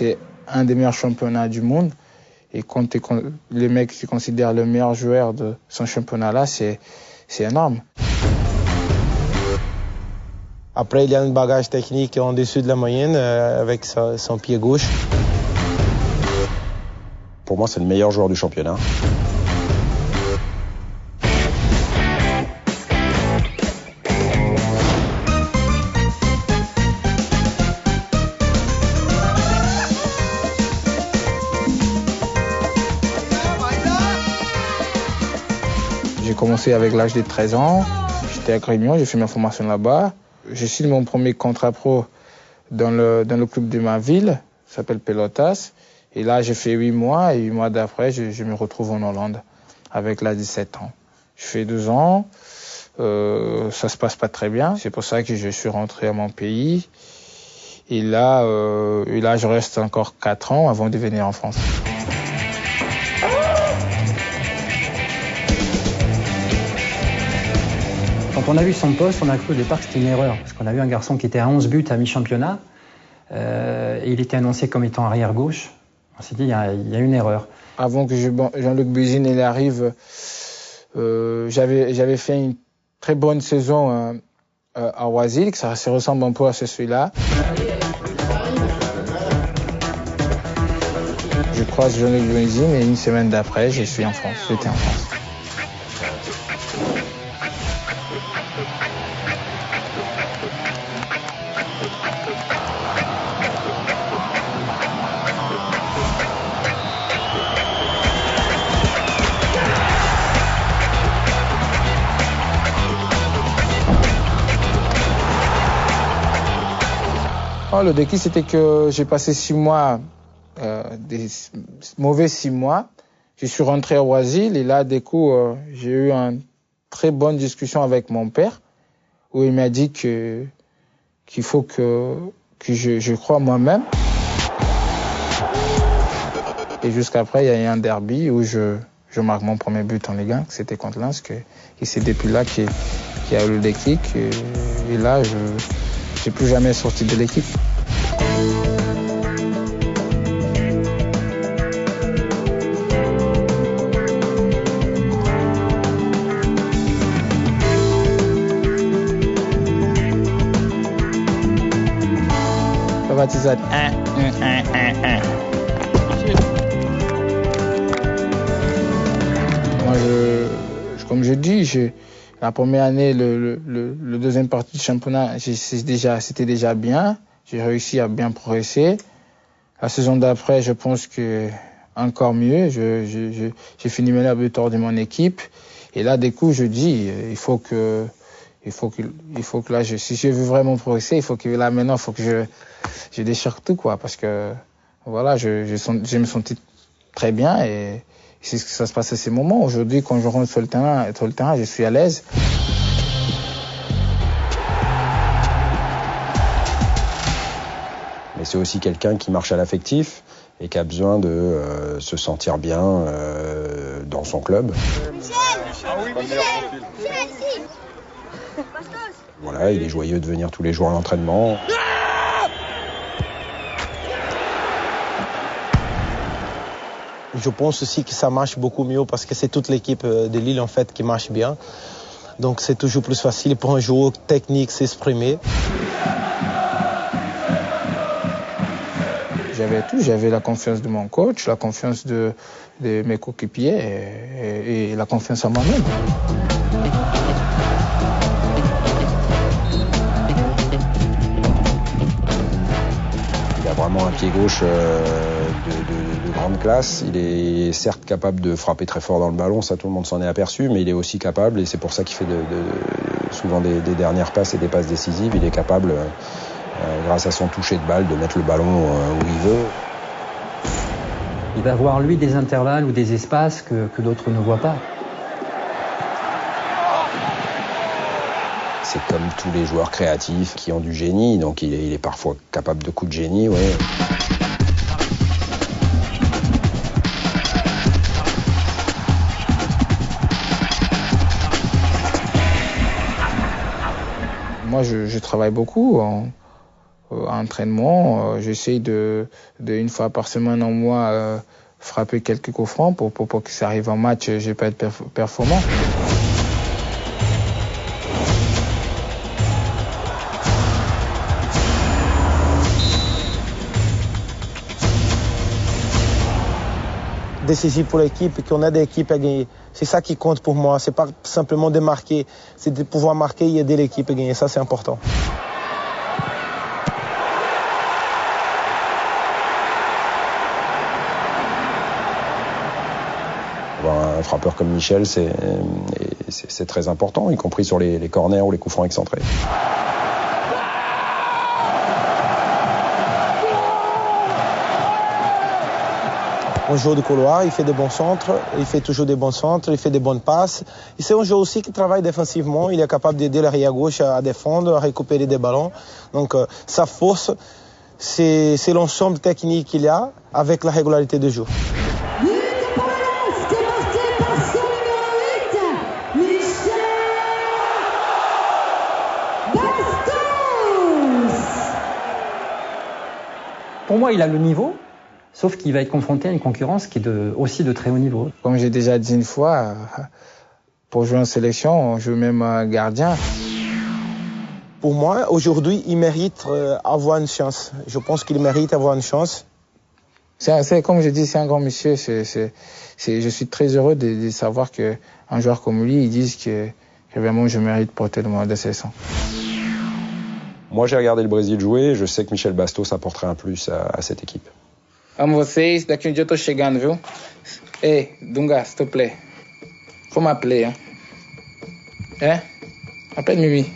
c'est un des meilleurs championnats du monde. Et quand les mecs qui considèrent le meilleur joueur de son championnat-là, c'est énorme. Après, il y a un bagage technique en dessus de la moyenne avec son pied gauche. Pour moi, c'est le meilleur joueur du championnat. J'ai commencé avec l'âge de 13 ans. J'étais à Grignon, j'ai fait ma formation là-bas. J'ai signé mon premier contrat pro dans le club de ma ville, ça s'appelle Pelotas. Et là, j'ai fait 8 mois et 8 mois d'après, je me retrouve en Hollande avec là 17 ans. Je fais 2 ans, ça se passe pas très bien. C'est pour ça que je suis rentré à mon pays. Et là, je reste encore 4 ans avant de venir en France. Quand on a vu son poste, on a cru au départ que c'était une erreur. Parce qu'on a vu un garçon qui était à 11 buts à mi-championnat. Et il était annoncé comme étant arrière-gauche. On s'est dit, il y a une erreur. Avant que Jean-Luc Buzyn il arrive, j'avais fait une très bonne saison à Oisil, que ça se ressemble un peu à celui-là. Je croise Jean-Luc Buzyn et une semaine d'après, j'étais en France. Le déclic, c'était que j'ai passé 6 mois, des mauvais 6 mois. Je suis rentré à Oisil et là, du coup, j'ai eu une très bonne discussion avec mon père où il m'a dit qu'il faut que je croie moi-même. Et jusqu'après, il y a eu un derby où je marque mon premier but en Ligue 1, c'était contre Lens. Et c'est depuis là qu'il y a eu le déclic. Et là, je n'ai plus jamais sorti de l'équipe. Baptisé Moi, comme je dis, la première année, le deuxième partie du championnat, c'était déjà bien. J'ai réussi à bien progresser. La saison d'après, je pense que encore mieux. J'ai fini meilleur buteur de mon équipe. Et là, du coup, je dis, il faut que là, si je veux vraiment progresser, il faut que là, maintenant, il faut que je déchire tout, quoi. Parce que, voilà, je me sentais très bien et c'est ce que ça se passe à ces moments. Aujourd'hui, quand je rentre sur le terrain, je suis à l'aise. Mais c'est aussi quelqu'un qui marche à l'affectif et qui a besoin de se sentir bien dans son club. Voilà, il est joyeux de venir tous les jours à l'entraînement. Je pense aussi que ça marche beaucoup mieux parce que c'est toute l'équipe de Lille en fait qui marche bien. Donc c'est toujours plus facile pour un joueur technique s'exprimer. J'avais tout, j'avais la confiance de mon coach, la confiance de mes coéquipiers et la confiance en moi-même. Il a vraiment un pied gauche de grande classe. Il est certes capable de frapper très fort dans le ballon, ça tout le monde s'en est aperçu, mais il est aussi capable, et c'est pour ça qu'il fait souvent des dernières passes et des passes décisives, il est capable, grâce à son toucher de balle, de mettre le ballon où il veut. Il va avoir, lui, des intervalles ou des espaces que d'autres ne voient pas. C'est comme tous les joueurs créatifs qui ont du génie, donc il est parfois capable de coups de génie, ouais. Moi, je travaille beaucoup. à l'entraînement. J'essaie de une fois par semaine au moins frapper quelques coups francs pour que ça arrive en match, je peux être performant. Décisif pour l'équipe et qu'on a des équipes à gagner. C'est ça qui compte pour moi. C'est pas simplement de marquer, c'est de pouvoir marquer et aider l'équipe à gagner. Ça, c'est important. Un frappeur comme Michel, c'est très important, y compris sur les corners ou les coups francs excentrés. Un joueur de couloir, il fait des bons centres, il fait toujours des bons centres, il fait des bonnes passes. Et c'est un joueur aussi qui travaille défensivement, il est capable d'aider l'arrière gauche à défendre, à récupérer des ballons. Donc sa force, c'est l'ensemble technique qu'il a avec la régularité de jeu. Pour moi, il a le niveau, sauf qu'il va être confronté à une concurrence qui est aussi de très haut niveau. Comme j'ai déjà dit une fois, pour jouer en sélection, on joue même gardien. Pour moi, aujourd'hui, il mérite avoir une chance. Je pense qu'il mérite avoir une chance. C'est comme je dis, c'est un grand monsieur. Je suis très heureux de savoir qu'un joueur comme lui, ils disent que vraiment je mérite porter le maillot de sélection. Moi, j'ai regardé le Brésil jouer, je sais que Michel Bastos apporterait un plus à cette équipe. Amo vocês, daqui dia eu tô chegando, viu? Ei, Dunga, s'il te plaît. Faut m'appeler, hein? Appelle Mimi.